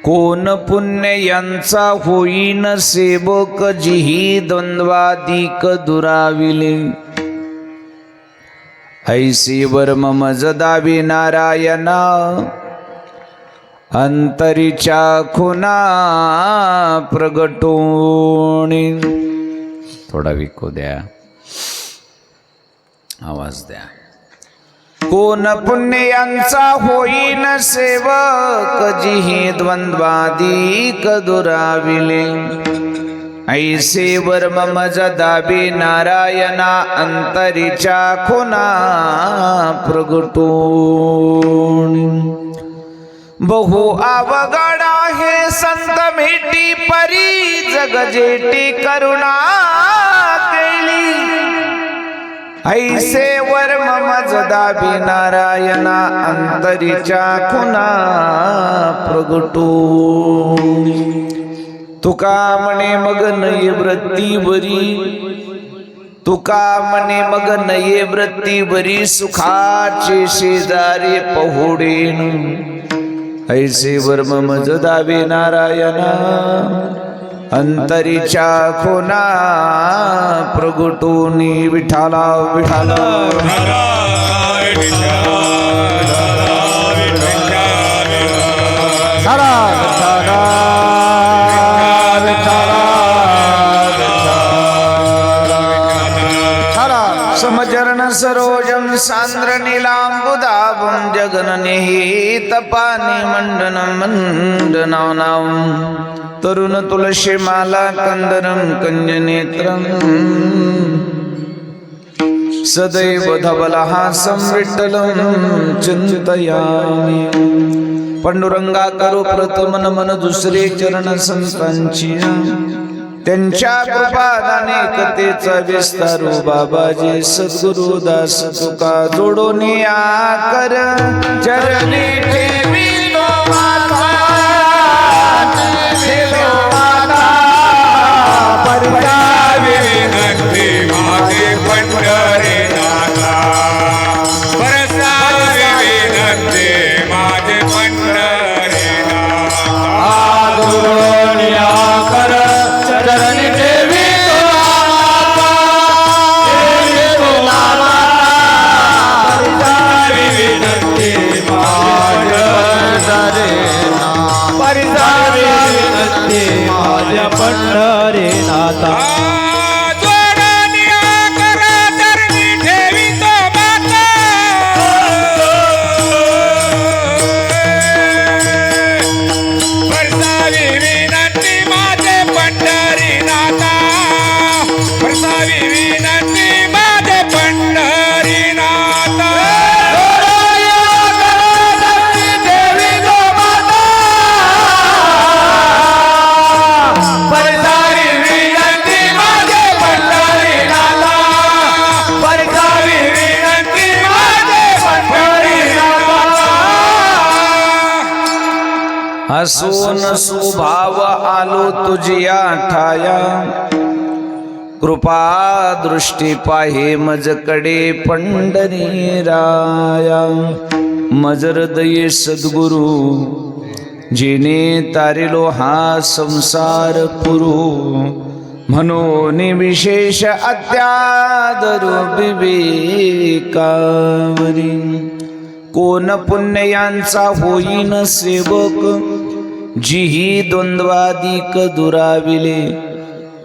कोण पुण्य यांचा होईन सेवक जिही द्वंद्वादिक दुराविले ऐसी वर्म मज दावी नारायणा अंतरीच्या खुना प्रगटोणी. थोडा विको द्या, आवाज द्या. कोण पुण्य यांचा होईन सेवक जिही द्वंद्वादिक दुराविले ऐसे वर्म मज दाबे नारायणा अंतरीच्या खुना प्रगटोणी. बहु अवघड आहे संत भेटी परी जग जेटी करुणा केली ऐसे वर्म मज दाबे नारायणा अंतरीच्या खुना प्रगटोणी. तुका म्हणे मग नये वृत्ती बरी तुका म्हणे मग नये वृत्ती बरी सुखाचे शेजारी पहुडेन ऐसे वर्म मज दावे नारायणा अंतरीच्या खुना प्रगटोनी. विठाला विठाला समचरण सरोजम सांद्र नीलांबुदाभं जगननिहित पानी मंडन मंडनानां तरुण तुलसी माला कंदरं कंजनेत्रं सदैव धवलहासं विठ्ठलं चिंतयामि. पांडुरंगा करो प्रथम नमन दुसरे चरण संतांची त्यांच्या कृपादाने कथेचा विस्तारू बाबाजी सद्गुरु दास तुका जोडून या कर चरणी ठेवी तो माता परगावी विनंती माझे पंढरीनाथा परगावी विनंती माझे पंढरीनाथा जोडून या कर चरणी ठेवी तो माता परगावी विनंती माझे परगावी विनंती माझे पंढरीनाथा. हसून सुभाव आलो तुझिया ठाया कृपा दृष्टी पाहे मजकडे पंढरी राया. मज हृदये सद्गुरु जिने तारिलो हा संसार पुरू म्हणून विशेष अत्यादर विवेकावरी. कोण पुण्य यांचा होईन सेवक जिही द्वंद्वादिक दुराविले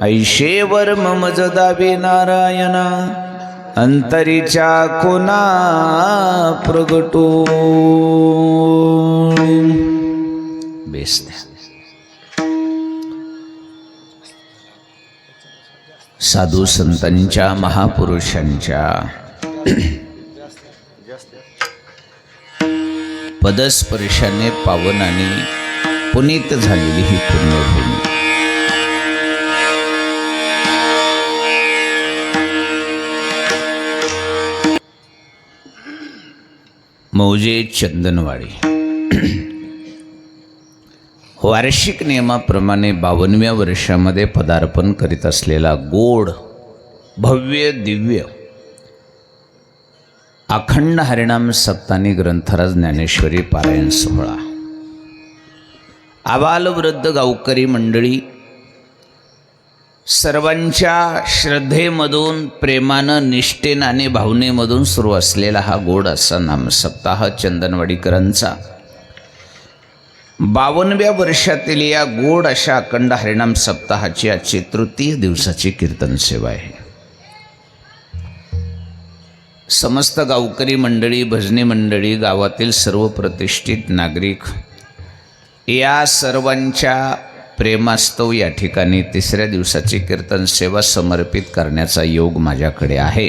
ऐशे वर्म मज दावे नारायणा अंतरीच्या खुना प्रगटो. बेस साधू संतांच्या महापुरुषांच्या पदस्पर्शाने पावन आणि पुनीत झालेली ही पुण्यभूमी. मौजे चंदनवाडी वार्षिक नियमाप्रमाणे 52व्या वर्षामध्ये पदार्पण करीत असलेला गोड भव्य दिव्य अखंड हरिनाम सप्तानी ग्रंथराज ज्ञानेश्वरी पारायण सोहळा आबालवृद्ध गावकरी मंडळी सर्वांच्या श्रद्धेमधून, प्रेमानं, निष्ठेनं आणि भावनेमधून सुरू असलेला हा गोड असा नामसप्ताह चंदनवाडीकरांचा 52व्या वर्षातील या गोड अशा अखंड हरिनाम सप्ताहाची आजची तृतीय दिवसाची कीर्तन सेवा आहे. समस्त गावकरी मंडळी, भजनी मंडळी, गावातील सर्व प्रतिष्ठित नागरिक या सर्वांच्या प्रेमास्तव या ठिकाणी तिसऱ्या दिवसाची कीर्तन सेवा समर्पित करण्याचा योग माझ्याकडे आहे.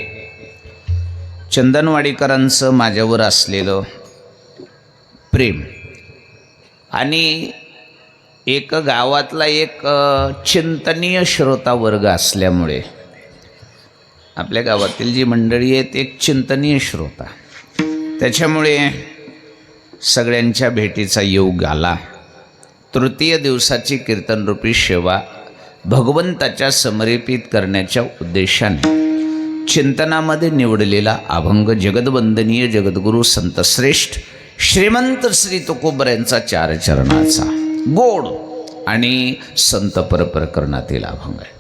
चंदनवाडीकरांचं माझ्यावर असलेलं प्रेम आणि एक गावातला एक चिंतनीय श्रोता वर्ग असल्यामुळे आपल्या गावातील जी मंडळी आहेत एक चिंतनीय श्रोता, त्याच्यामुळे सगळ्यांच्या भेटीचा योग आला. तृतीय दिवसाची कीर्तनरूपी सेवा भगवंताच्या समर्पित करण्याच्या उद्देशाने चिंतनामध्ये निवडलेला अभंग जगदवंदनीय जगद्गुरू संतश्रेष्ठ श्रीमंत श्री तुकोबर यांचा 4 चरणाचा गोड आणि संतपर प्रकरणातील अभंग आहे.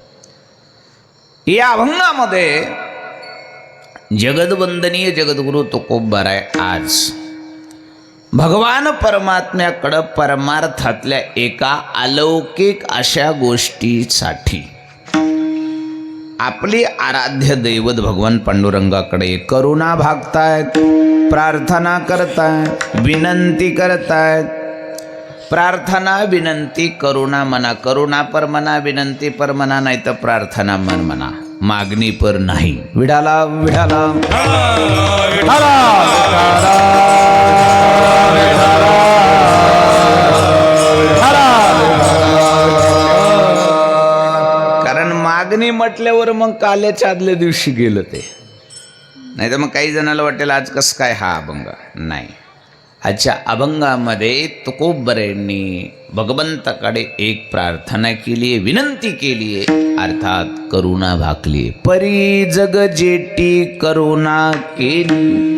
या अभंगामध्ये जगदवंदनीय जगद्गुरू तुकोबर आहे आज भगवान परमात्म्याकडं परमार्थातल्या एका अलौकिक अशा गोष्टीसाठी आपली आराध्य दैवत भगवान पांडुरंगाकडे करुणा भागतायत, प्रार्थना करतायत, विनंती करतायत. प्रार्थना, विनंती, करुणा म्हणा, करुणा पर म्हणा, विनंती पर म्हणा, नाही तर प्रार्थना मन म्हणा, मागणी पर नाही. विडाला विडाला कारण मागणी म्हटल्यावर मग काल्याच्या आदल्या दिवशी गेलं ते, नाही तर मग काही जणाला वाटेल आज कसं काय हा अभंग. नाही, आजच्या अभंगामध्ये तुकोबर यांनी भगवंताकडे एक प्रार्थना केली आहे, विनंती केली आहे, अर्थात करुणा भाकली आहे. परी जग जेटी करुणा केली.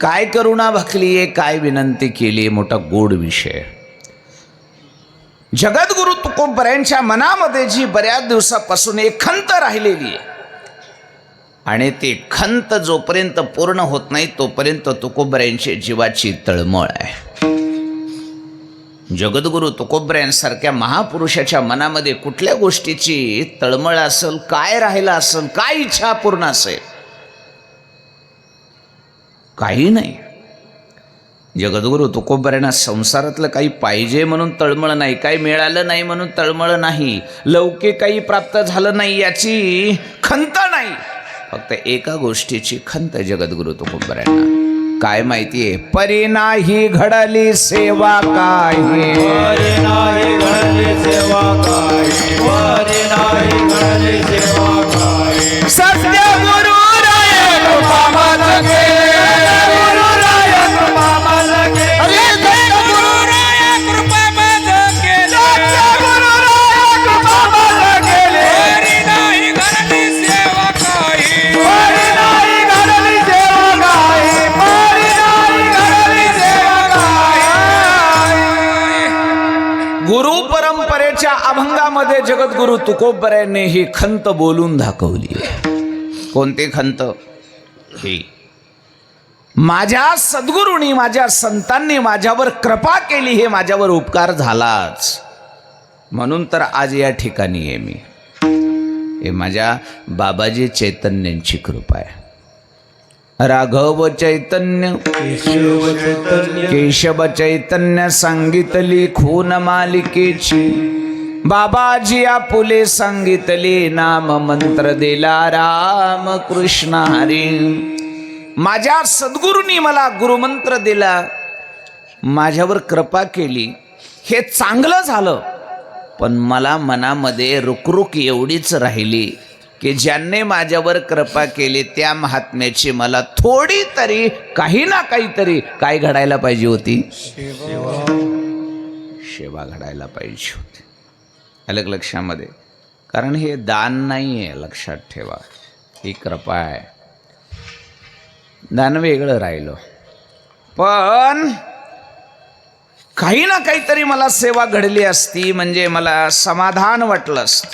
काय करुणा भाकली आहे, काय विनंती केली आहे, मोठा गोड विषय. जगद्गुरु तुकोबर यांच्या मनामध्ये जी बऱ्याच दिवसापासून एक खंत राहिलेली आहे आणि ते खंत जोपर्यंत पूर्ण होत नाही तोपर्यंत तुकोबर यांची जीवाची तळमळ आहे. जगद्गुरु तुकोबर यांसारख्या महापुरुषाच्या मनामध्ये कुठल्या गोष्टीची तळमळ असेल, काय राहिलं असेल, काय इच्छा पूर्ण असेल, काही नाही. जगद्गुरु तुकोबर यांना संसारातलं काही पाहिजे म्हणून तळमळ नाही, काही मिळालं नाही म्हणून तळमळ नाही, लौकिक काही प्राप्त झालं नाही याची खंत नाही, फक्त एका गोष्टीची खंत जगद्गुरु तुकोबर यांना. काय माहितीये? परी नाही घडली सेवा काही, परी नाही घडली सेवा काही, परी नाही घडली सेवा काही. सत्य गुरु राय कृपा मागे, गुरु राय कृपा मागे, गुरु राय कृपा मागे, गुरु राय कृपा मागे. परी नाही घडली सेवा काही, परी नाही घडली सेवा काही, परी नाही घडली सेवा काही. गुरु परंपरेच्या अभंगामध्ये जगद्गुरु तुकोबर यांनी ही खंत बोलून दाखवली. कोणती खंत? ही माझ्या सद्गुरूंनी, माझ्या संतांनी माझ्यावर कृपा केली, हे माझ्यावर उपकार झालाच म्हणून तर आज या ठिकाणी आहे मी. हे माझ्या बाबाजी चैतन्यांची कृपा आहे. राघव चैतन्य केशव चैतन्य सांगितली खून मालिकेची, बाबाजी आपुले सांगितले नाम मंत्र दिला राम कृष्ण हरी. माझ्या सद्गुरूंनी मला गुरुमंत्र दिला, माझ्यावर कृपा केली, हे चांगलं झालं. पण मला मनामध्ये रुकरुक एवढीच राहिली की ज्यांनी माझ्यावर कृपा केली त्या महात्म्याची मला थोडी तरी, काही ना काहीतरी काय घडायला पाहिजे होती, सेवा घडायला पाहिजे होती. अलग लक्षामध्ये, कारण हे दान नाही आहे, लक्षात ठेवा, ही कृपा आहे. दान वेगळं राहिलं, पण काही ना काहीतरी मला सेवा घडली असती म्हणजे मला समाधान वाटलं असतं.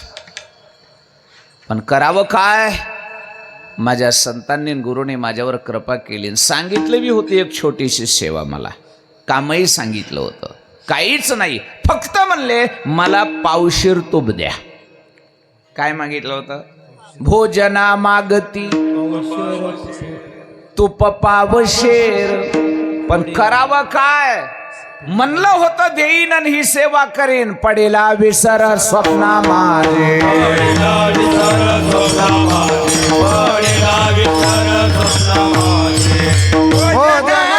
पण करावं काय? माझ्या संतांनी गुरुने माझ्यावर कृपा केली आणि सांगितलं बी होती एक छोटीशी सेवा. मला कामही सांगितलं होतं, काहीच नाही, फक्त म्हणले मला पावशीर तूप द्या. काय मागितलं होतं? भोजना मागती तूप पावशेर. पण करावं काय? म्हणलं होतं देईन आणि ही सेवा करीन, पडेला विसर स्वप्ना माझे. पडेला विसर स्वप्ना माझे, पडेला विसर स्वप्ना माझे. भोजना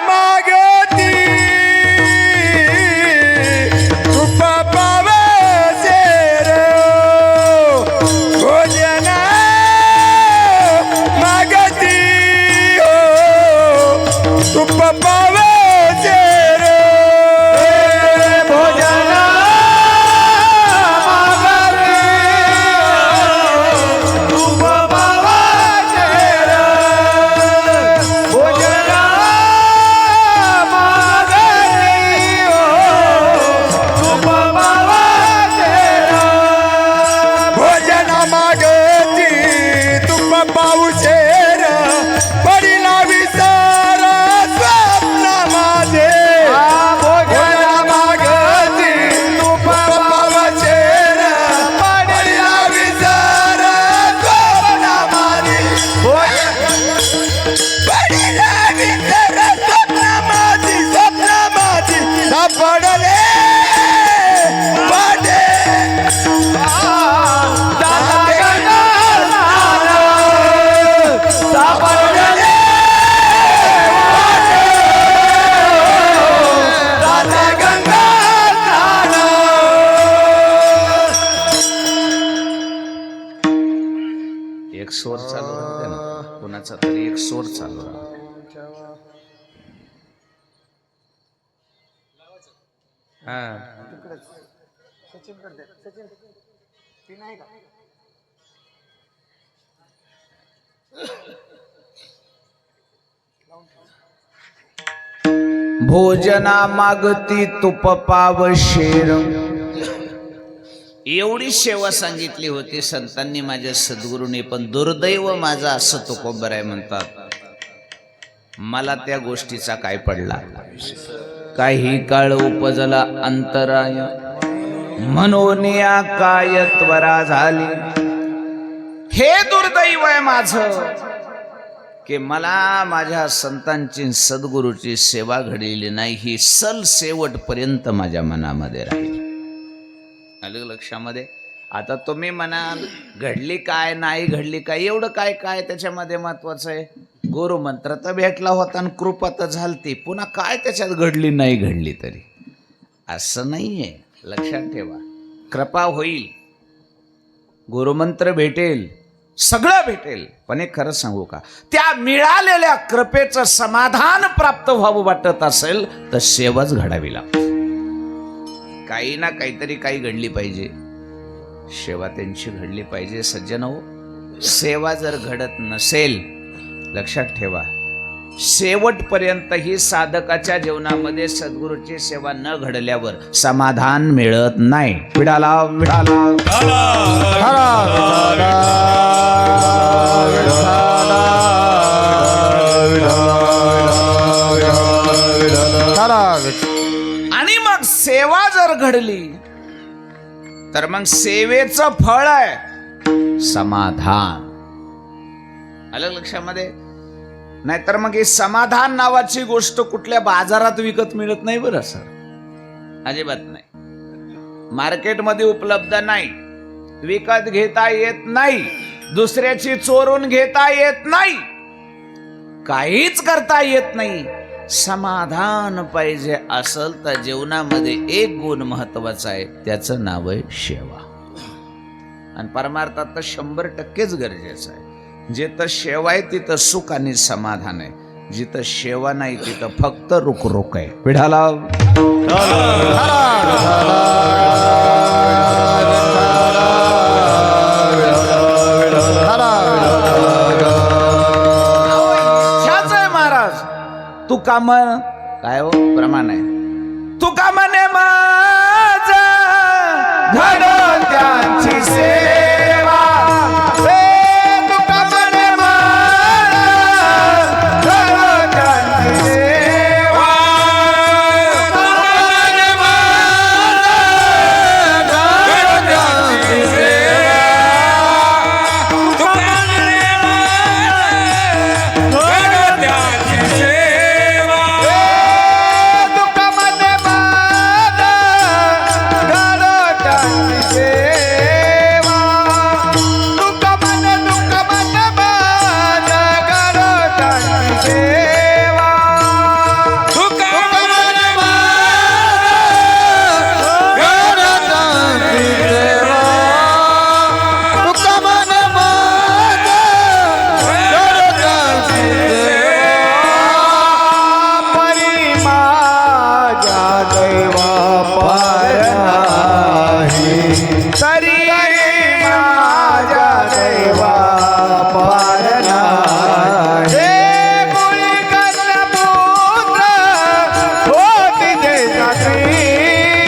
मागती तूप पावशेर. भोजना मागती तूप पावशेर. एक स्वर चालू राहते ना, कोणाचा तरी एक स्वर चालू राहते. भोजना मागती तूप पावशेर. एवढी सेवा सांगितली होती संतांनी माझ्या सद्गुरूने. पण दुर्दैव माझा असं तुकोबर आहे म्हणतात, मला त्या गोष्टीचा काय पडला. काही काळ उपजला अंतराय, म्हणून या काय त्वरा झाली. हे दुर्दैव आहे माझं की मला माझ्या संतांची सद्गुरूची सेवा घडलेली नाही. ही सल शेवट पर्यंत माझ्या मनामध्ये राहील. आलं लक्षामध्ये? आता तुम्ही म्हणाल घडली काय नाही घडली काय, एवढं काय काय त्याच्यामध्ये महत्वाचं आहे? गुरुमंत्र तर भेटला होता आणि कृपा तर झालती, पुन्हा काय त्याच्यात घडली नाही घडली तरी असं नाहीये. लक्षात ठेवा, कृपा होईल, गुरुमंत्र भेटेल, सगळं भेटेल. पण एक खरं सांगू का, त्या मिळालेल्या कृपेचं समाधान प्राप्त व्हावं वाटत असेल तर सेवाच घडावी लागते. काही ना काहीतरी काही घडली पाहिजे, सेवा त्यांची घडली पाहिजे. सज्जन हो, सेवा जर घडत नसेल, लक्षात ठेवा, शेवटपर्यंत ही साधकाच्या जीवनामध्ये सद्गुरूची सेवा न घडल्यावर समाधान मिळत नाही. विडाला विडाला आणि मग सेवा जर घडली तर मग सेवेचं फळ आहे समाधान. आलं लक्षामध्ये? नाहीतर मग हे समाधान नावाची गोष्ट कुठल्या बाजारात विकत मिळत नाही बरं सर, अजिबात नाही. मार्केटमध्ये उपलब्ध नाही, विकत घेता येत नाही, दुसऱ्याची चोरून घेता येत नाही, काहीच करता येत नाही. समाधान पाहिजे असेल तर जीवनामध्ये एक गुण महत्वाचा आहे, त्याचं नाव आहे सेवा. आणि परमार्थात तर 100% गरजेचं आहे. जिथं सेवा आहे तिथं सुख आणि समाधान आहे, जिथं सेवा नाही तिथं फक्त रुक रुक आहे. विढाला ह्याच आहे महाराज. तू काम काय हो प्रमाण आहे. तुका म्हणे माझा घडो त्यांची सेवा, तुका म्हणे माझा घडो त्यांची सेवा, तुका म्हणे माझा घडो त्यांची सेवा, तुका म्हणे माझा घडो त्यांची सेवा, तुका म्हणे माझा घडो त्यांची सेवा, तुका म्हणे माझा घडो त्यांची सेवा, तुका म्हणे माझा घडो त्यांची सेवा, तुका म्हणे माझा घडो त्यांची सेवा, परी माझ्या दैवा पार नाही, तरी माझ्या दैवा पार नाही, हे मुळी कन्यापुत्र होती जे जाती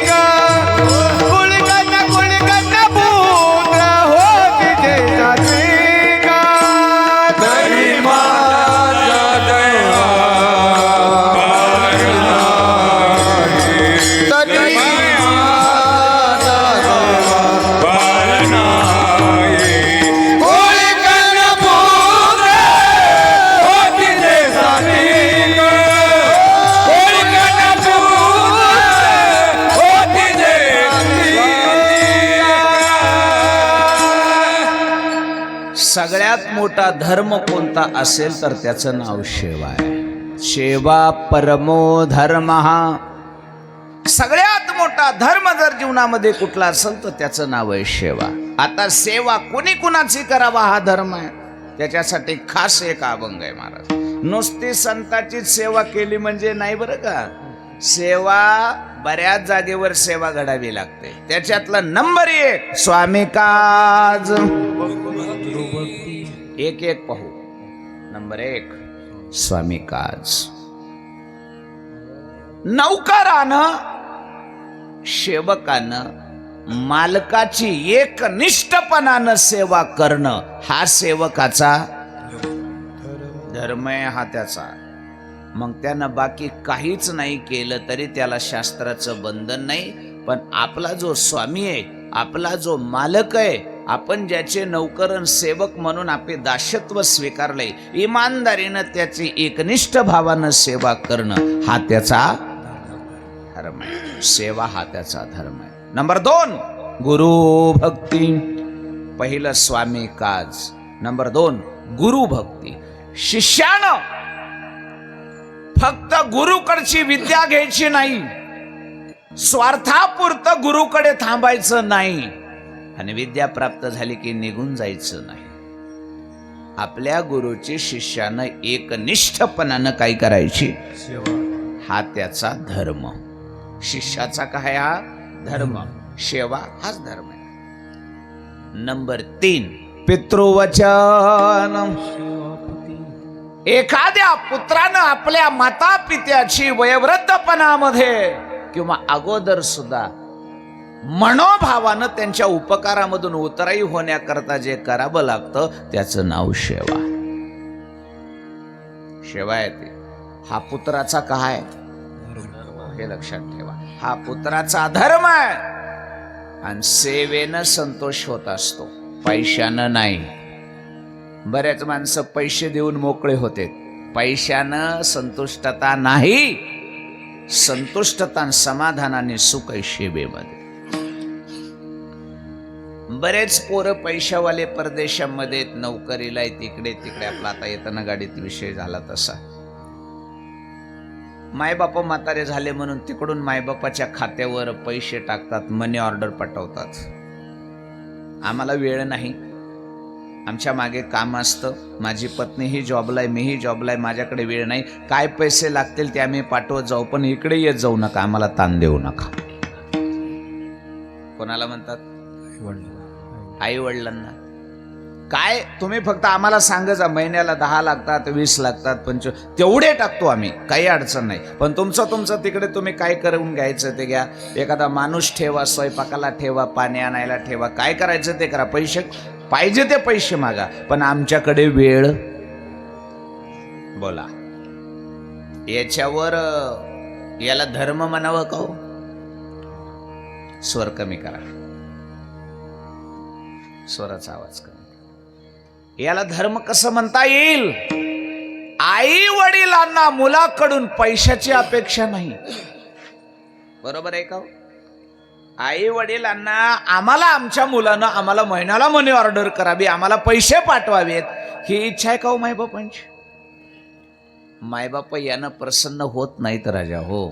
ग, मुळी कन्यापुत्र होती जे जाती ग, तरी माझ्या दैवा तरी कोळी कन्यापुत्र होती जे जाती ग, कोळी कन्यापुत्र होती जे जाती ग. सगळ्यात मोठा धर्म कोणता असेल तर त्याचं नाव सेवा आहे. सेवा परमो धर्म. सगळ्यात मोठा धर्म जर जीवनामध्ये कुठला असेल तर त्याचं नाव आहे सेवा. आता सेवा कोणी कुणाची करावा हा धर्म आहे. त्याच्यासाठी खास एक अभंग आहे महाराज. नुसती संताचीच सेवा केली म्हणजे नाही बरं का. सेवा बऱ्याच जागेवर सेवा घडावी लागते. त्याच्यातलं नंबर 1 स्वामी काज. एक एक पाहू. नंबर 1 स्वामी काज. नौकरानं सेवकानं मालकाची एकनिष्ठपणानं सेवा करणं हा सेवकाचा धर्म आहे. हा त्याचा. मग त्यानं बाकी काहीच नाही केलं तरी त्याला शास्त्राचं बंधन नाही. पण आपला जो स्वामी आहे, आपला जो मालक आहे, आपण ज्याचे नौकरन सेवक म्हणून आपले दासत्व स्वीकारले, इमानदारीनं त्याची एकनिष्ठ भावानं सेवा करणं हा त्याचा धर्म आहे. सेवा हा त्याचा धर्म आहे. नंबर 2 गुरु भक्ती. पहिलं स्वामी काज. नंबर 2 गुरु भक्ती. शिष्यानं फक्त गुरुकडची विद्या घ्यायची नाही, स्वार्थापुरतं गुरुकडे थांबायचं नाही आणि विद्या प्राप्त झाली की निघून जायचं नाही. आपल्या गुरुची शिष्यानं एकनिष्ठपणानं काय करायची, हा त्याचा धर्म. शिष्याचा काय हा धर्म, सेवा हाच धर्म आहे. नंबर 3 पितृवचन. एखाद्या पुत्रानं आपल्या माता पित्याची वयोवृद्धपणामध्ये किंवा अगोदर सुद्धा मनोभावानं त्यांच्या उपकारामधून उतराई होण्याकरता जे करावं लागतं त्याचं नाव सेवा. सेवा आहे ती. हा पुत्राचा काय हे लक्षात ठेवा. हा पुत्राचा धर्म आहे. आणि सेवेनं संतोष होत असतो, पैशानं नाही. बऱ्याच माणसं पैसे देऊन मोकळे होते. पैशानं संतुष्टता नाही. संतुष्टता आणि समाधान आणि सुख आहे सेवेमध्ये. बरेच पोरं पैशावाले परदेशामध्ये नोकरीला आहेत, इकडे तिकडे. आपला आता येताना गाडीत विषय झाला तसा. मायबाप म्हातारे झाले म्हणून तिकडून मायबापाच्या खात्यावर पैसे टाकतात, मनी ऑर्डर पाठवतात. आम्हाला वेळ नाही, आमच्या मागे काम असतं, माझी पत्नीही जॉबला आहे, मीही जॉबला आहे, माझ्याकडे वेळ नाही. काय पैसे लागतील ते आम्ही पाठवत जाऊ, पण इकडे येत जाऊ नका, आम्हाला ताण देऊ नका. कोणाला म्हणतात? आई वडिलांना. काय तुम्ही फक्त आम्हाला सांगायचा महिन्याला 10 लागतात 20 लागतात 25 तेवढे टाकतो आम्ही, काही अडचण नाही. पण तुमचं तिकडे तुम्ही काय करून घ्यायचं ते घ्या. एखादा माणूस ठेवा, स्वयंपाकाला ठेवा, पाणी आणायला ठेवा, काय करायचं ते करा. पैसे पाहिजे ते पैसे मागा, पण आमच्याकडे वेळ. बोला याच्यावर याला धर्म म्हणावं का हो? स्वर कमी करा, स्वराचा आवाज कमी. याला धर्म कसं म्हणता येईल? आई वडिलांना मुलाकडून पैशाची अपेक्षा नाही. बरोबर आहे का? आई वडिलांना आम्हाला आमच्या मुलानं आम्हाला महिन्याला मनी ऑर्डर करावी, आम्हाला पैसे पाठवावेत, ही इच्छा आहे का हो मायबापांची? मायबाप यानं प्रसन्न होत नाहीत राजा हो.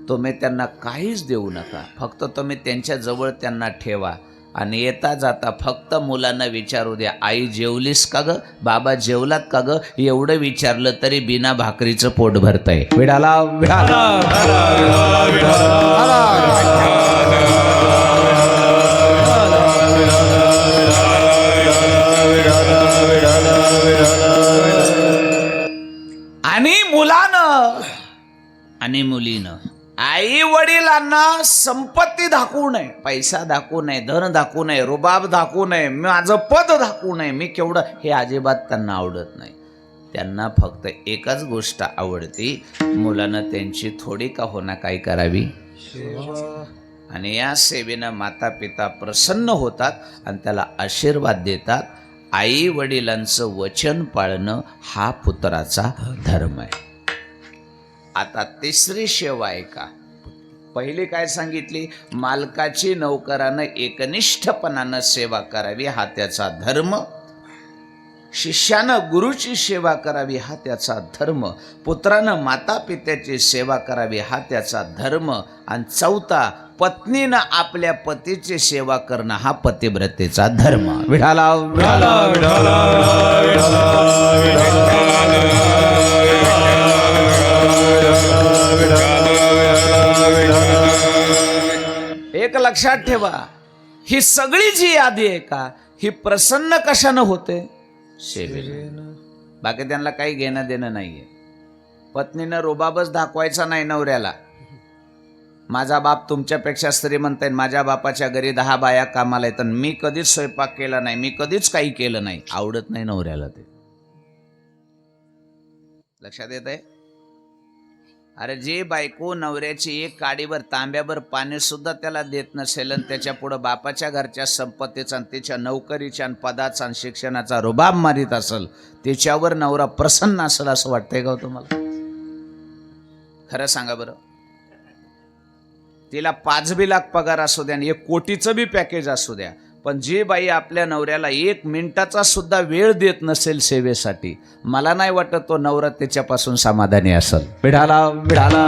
तुम्ही त्यांना काहीच देऊ नका, फक्त तुम्ही त्यांच्या जवळ त्यांना ठेवा आणि येता जाता फक्त मुलांना विचारू द्या, आई जेवलीस का ग, बाबा जेवलात का ग, एवढं विचारलं तरी बिना भाकरीचं पोट भरतंय. विडाला विडाला आणि मुलानं आणि मुलीनं आई वडिलांना संपत्ती दाखवू नये, पैसा दाखवू नये, धन दाखवू नये, रुबाब दाखवू नये, माझं पद दाखवू नये, मी केवढं, हे अजिबात त्यांना आवडत नाही. त्यांना फक्त एकच गोष्ट आवडती, मुलानं त्यांची थोडी का होना काय करावी, आणि या सेवेनं माता पिता प्रसन्न होतात आणि त्याला आशीर्वाद देतात. आई वडिलांचं वचन पाळणं हा पुत्राचा धर्म आहे. आता तिसरी सेवा आहे का? पहिली काय सांगितली? मालकाची नौकरानं एकनिष्ठपणानं सेवा करावी हा त्याचा धर्म. शिष्यानं गुरुची सेवा करावी हा त्याचा धर्म. पुत्रानं माता पित्याची सेवा करावी हा त्याचा धर्म. आणि चौथा, पत्नीनं आपल्या पतीची सेवा करणं हा पतिव्रतेचा धर्म. विठाला विठाला विठाला एक लक्षात ठेवा, ही सगळी जी यादी आहे का, ही प्रसन्न कशानं होते? सेवेनं. बाकी त्यांना काही घेणं देणं नाहीये. पत्नीनं रुबाबच दाखवायचा नाही नवऱ्याला. माझा बाप तुमच्यापेक्षा श्रीमंत आहे, माझ्या बापाच्या घरी 10 बाया कामाला येतात, मी कधीच स्वयंपाक केला नाही, मी कधीच काही केलं नाही, आवडत नाही नवऱ्याला ते. लक्षात येत आहे? अरे जे बायको नवऱ्याची एक काडीवर तांब्यावर पाणी सुद्धा त्याला देत नसेल आणि त्याच्या पुढे बापाच्या घरच्या संपत्तीचा आणि त्याच्या नोकरीच्या आणि पदाचा आणि शिक्षणाचा रुबाब मारित असेल, त्याच्यावर नवरा प्रसन्न असेल असं वाटतंय का तुम्हाला? खरं सांगा बरं. तिला 5 लाख पगार असू द्या आणि 1 कोटीचं बी पॅकेज असू द्या, पण जी बाई आपल्या नवऱ्याला 1 मिनिटाचा सुद्धा वेळ देत नसेल सेवेसाठी, मला नाही वाटत तो नवरा त्याच्यापासून समाधानी असेल. विठाला विठाला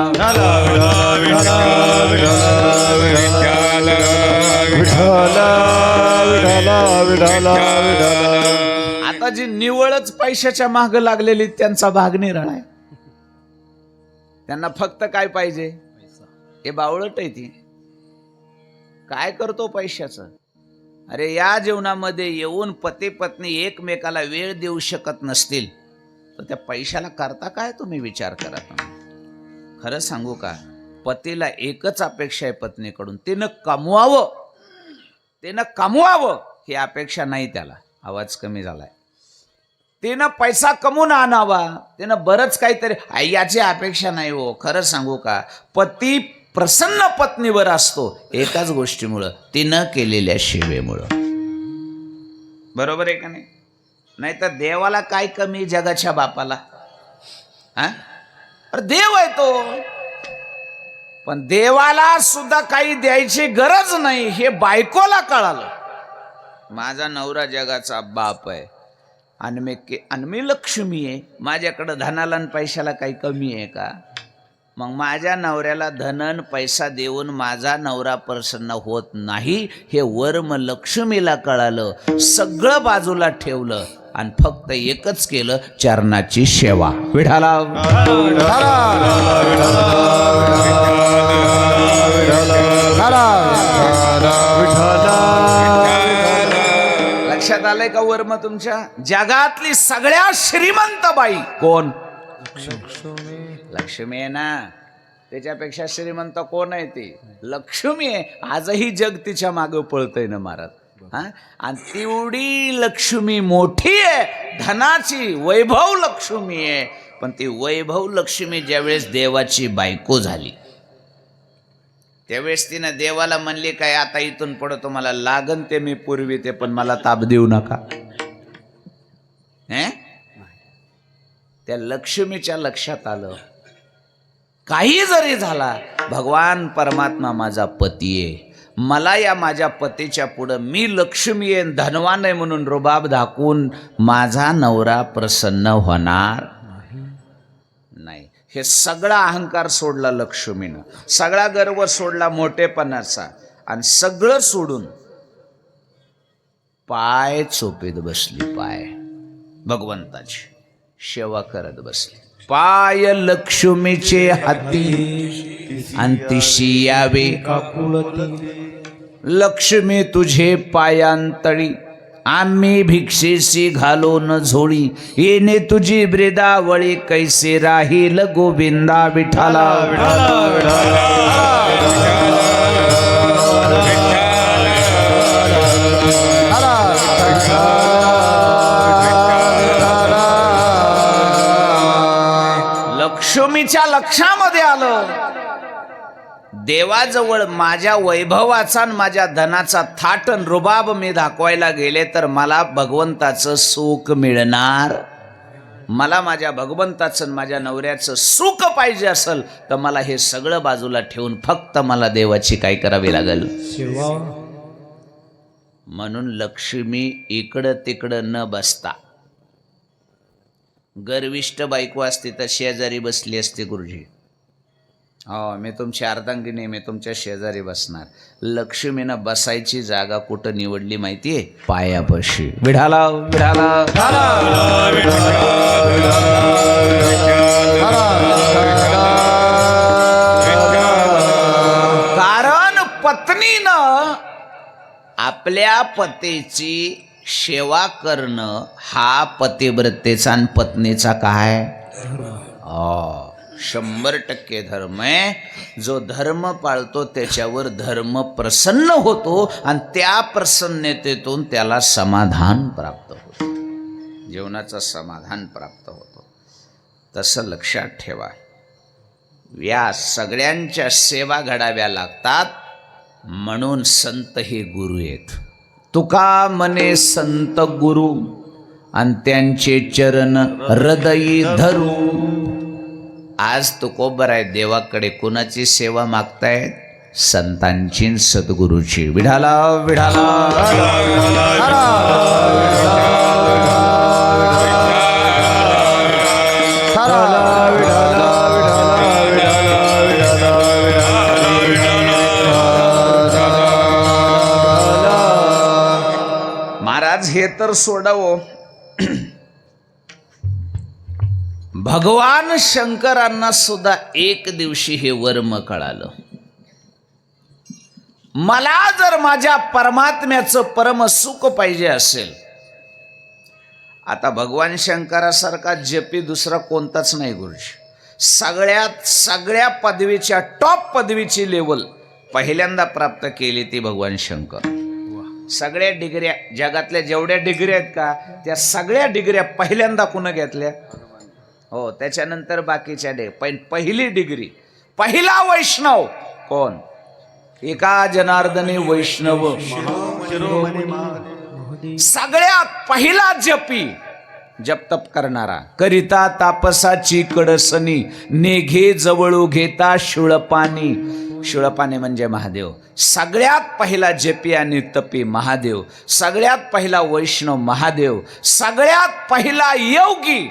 आता जी निवळच पैशाच्या माग लागलेली त्यांचा भाग निराळा आहे. त्यांना फक्त काय पाहिजे? हे बावळट आहे ती. काय करतो पैशाचं? अरे या जीवनामध्ये येऊन पती पत्नी एकमेकाला वेळ देऊ शकत नसतील तर त्या पैशाला करता काय? तुम्ही विचार करा. खरं सांगू का, पतीला एकच अपेक्षा आहे पत्नीकडून, तिनं कमवावं ही अपेक्षा नाही त्याला. आवाज कमी झालाय. तिनं पैसा कमवून आणावा, तिनं बरंच काहीतरी, याची अपेक्षा नाही हो. खरं सांगू का, पती प्रसन्न पत्नीवर असतो एकाच गोष्टीमुळं, तिनं केलेल्या सेवेमुळं. बरोबर आहे का नाही? नाही तर देवाला काय कमी जगाच्या बापाला? हा, अरे देव आहे तो, पण देवाला सुद्धा काही द्यायची गरज नाही हे बायकोला कळालं. माझा नवरा जगाचा बाप आहे आणि मी लक्ष्मी आहे, माझ्याकडं धनाला आणि पैशाला काही कमी आहे का? मग माझ्या नवऱ्याला धनन पैसा देऊन माझा नवरा प्रसन्न होत नाही हे वर्म लक्ष्मीला कळालं. सगळं बाजूला ठेवलं आणि फक्त एकच केलं, चरणाची सेवा. विठाला लक्षात आलंय का? वर्म तुमच्या? जगातली सगळ्यात श्रीमंत बाई कोण? लक्ष्मी आहे ना. त्याच्यापेक्षा श्रीमंत कोण आहे? ती लक्ष्मी आहे. आजही जग तिच्या मागे पळतय ना महाराज. आणि तेवढी लक्ष्मी मोठी आहे, धनाची वैभव लक्ष्मी आहे. पण ती वैभव लक्ष्मी ज्यावेळेस देवाची बायको झाली त्यावेळेस तिनं देवाला म्हणली काय, आता इथून पुढे तुम्हाला लागन ते मी पुरविते, पण मला ताप देऊ नका. त्या लक्ष्मीच्या लक्षात आलं काही जरी झाला, भगवान परमात्मा माझा पती आहे, मला या माझ्या पतीच्या पुढं मी लक्ष्मी आहे, धनवान आहे म्हणून रुबाब दाखवून माझा नवरा प्रसन्न होणार नाही. हे सगळा अहंकार सोडला लक्ष्मीनं, सगळा गर्व सोडला मोठेपणाचा, आणि सगळं सोडून पाय चोपीत बसली. पाय भगवंताची सेवा करत बसली. पाय लक्ष्मीचे हाती अंतिशी यावे, लक्ष्मी तुझे पायांतळी आम्ही भिक्षेशी घालून झोळी, येणे तुझी ब्रेदावळी कैसे राहील गोविंदा विठाला. लक्ष्मीच्या लक्षामध्ये आलं, देवाजवळ माझ्या वैभवाचा आणि माझ्या धनाचा थाट आणि रुबाब मी दाखवायला गेले तर मला भगवंताचं सुख मिळणार. मला माझ्या भगवंताचं आणि माझ्या नवऱ्याचं सुख पाहिजे असेल तर मला हे सगळं बाजूला ठेवून फक्त मला देवाची काय करावी लागेल? म्हणून लक्ष्मी इकडं तिकडं न बसता, गर्विष्ठ बायको असती तर शेजारी बसली असते. गुरुजी हो, मी तुमची अर्धांगिनी, मी तुमच्या शेजारी बसणार. लक्ष्मीनं बसायची जागा कुठं निवडली माहितीये? पायापाशी. विढाला विढाला कारण पत्नीनं आपल्या पतीची सेवा करणं हा पतिव्रतेचा आणि पत्नीचा काय 100% धर्म आहे. जो धर्म पाळतो त्याच्यावर धर्म प्रसन्न होतो आणि त्या प्रसन्नतेतून त्याला समाधान प्राप्त होतं, जीवनाचं समाधान प्राप्त होतं. तसं लक्षात ठेवा, या सगळ्यांच्या सेवा घडाव्या लागतात. म्हणून संत हे गुरु आहेत. तुका मने संत गुरु आणि त्यांचे चरण हृदयी धरू. आज तुकोबर आहे, देवाकडे कुणाची सेवा मागतायत? संतांची, सद्गुरूची. विढाला विढाला महाराज हे तर सोडावं, भगवान शंकरांना सुद्धा एक दिवशी हे वर्म कळालं. मला जर माझ्या परमात्म्याचं परम सुख पाहिजे असेल, आता भगवान शंकरासारखा जपी दुसरा कोणताच नाही गुरुजी. सगळ्या पदवीच्या टॉप पदवीची लेवल पहिल्यांदा प्राप्त केली ती भगवान शंकर. सगळ्या डिग्र्या, जगातल्या जेवढ्या डिग्र्या आहेत का, त्या सगळ्या डिग्र्या पहिल्यांदा कुणं घेतल्या? हो, त्याच्यानंतर बाकीच्या पहिली डिग्री, पहिला वैष्णव कोण? एका जनार्दनी वैष्णव. सगळ्यात पहिला जपी, जप तप करणारा, करिता तापसाची कडसनी, नेघे जवळू घेता शुळपाणी. शुळपाणी म्हणजे महादेव. सगळ्यात पहिला जपी आणि तपी महादेव, सगळ्यात पहिला वैष्णव महादेव, सगळ्यात पहिला योगी,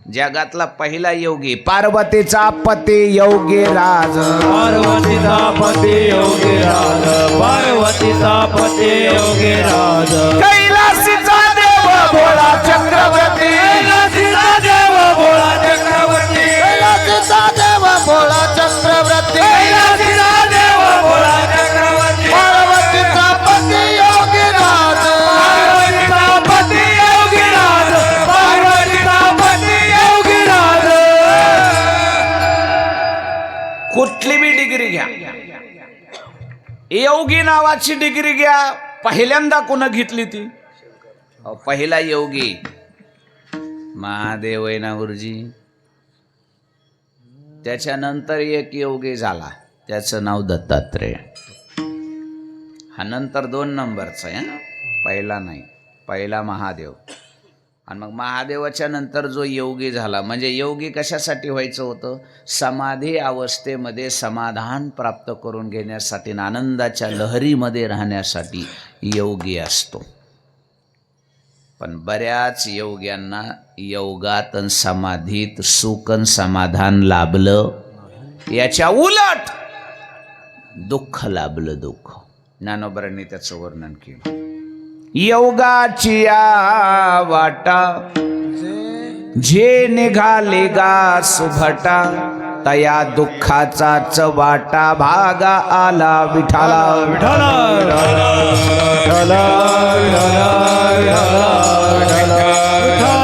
जगातला पहिला योगी. पार्वतीचा पती योगी राज, पार्वतीचा पती योगी राज, पार्वतीचा पती योगी राज. कैलासीचा देव भोळा चक्रवर्ती, कैलासीचा देव भोळा चक्रवर्ती, कैलासीचा देव भोळा चक्रवर्ती, कैलासीचा देव भोळा चक्रवर्ती. पार्वतीचा पती योगी राज, पार्वतीचा कुठली बी डिग्री घ्या, योगी नावाची डिग्री घ्या, पहिल्यांदा कोण घेतली ती? पहिला योगी महादेव आहे ना गुरुजी. त्याच्यानंतर एक योगी झाला, त्याचं नाव दत्तात्रेय. हा नंतर 2 नंबरचा आहे, पहिला नाही. पहिला महादेव, आणि मग महादेवाच्या नंतर जो योगी झाला. म्हणजे योगी कशासाठी व्हायचं होतं? समाधी अवस्थेमध्ये समाधान प्राप्त करून घेण्यासाठी, आनंदाच्या लहरीमध्ये राहण्यासाठी योगी असतो. पण बऱ्याच योग्यांना योगात आणि समाधीत सुख आणि समाधान लाभलं, याच्या उलट दुःख लाभलं. दुःख ज्ञानोबरांनी त्याचं वर्णन केलं. योगाची या वाटा जे निघाले गा सुभटा, तया दुःखाचाच वाटा भागा आला विठाला. विठाला विठाला विठाला